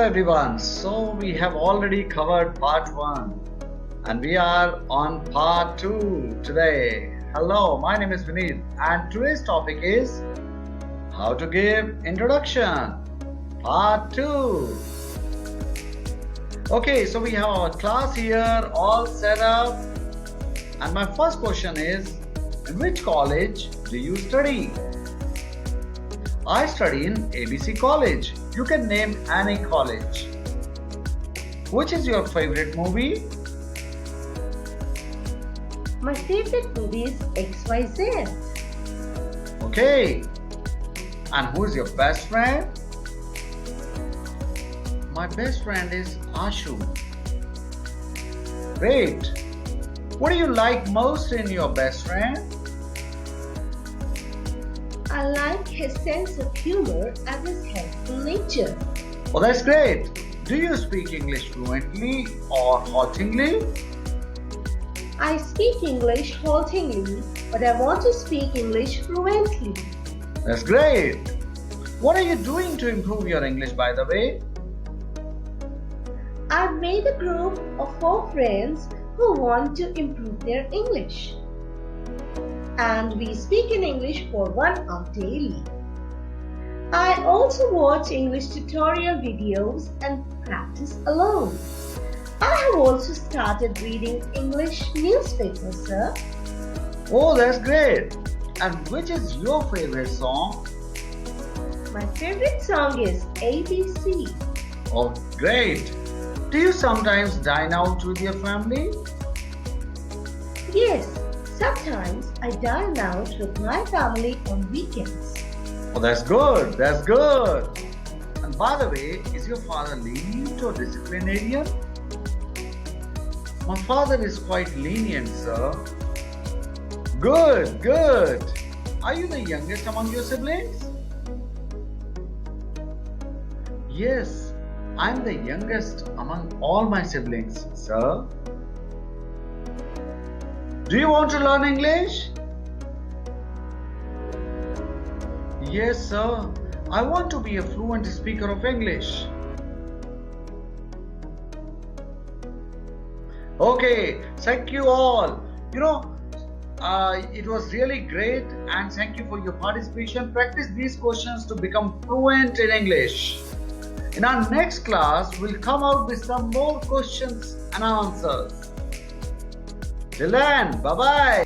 everyone. So we have already covered part 1 and we are on part 2 today. Hello, my name is Vineet and today's topic is how to give introduction part 2. Okay, so we have our class here all set up and my first question is, in which college do you study? I study in ABC College. You can name any college. Which is your favorite movie? My favorite movie is XYZ. Okay. And who is your best friend? My best friend is Ashu. Great. What do you like most in your best friend? I like his sense of humor and his helpful nature. Oh, that's great. Do you speak English fluently or haltingly? I speak English haltingly, but I want to speak English fluently. That's great. What are you doing to improve your English, by the way? I've made a group of 4 friends who want to improve their English. And we speak in English for 1 hour daily. I also watch English tutorial videos and practice alone. I have also started reading English newspapers, sir. Oh, that's great. And which is your favorite song? My favorite song is ABC. Oh, great. Do you sometimes dine out with your family? Yes, sometimes I dine out with my family on weekends. Oh, that's good. That's good. And by the way, is your father lenient or disciplinarian? My father is quite lenient, sir. Good, good. Are you the youngest among your siblings? Yes, I'm the youngest among all my siblings, sir. Do you want to learn English? Yes, sir. I want to be a fluent speaker of English. Okay, thank you all. It was really great and thank you for your participation. Practice these questions to become fluent in English. In our next class, we'll come out with some more questions and answers. Till then, bye-bye.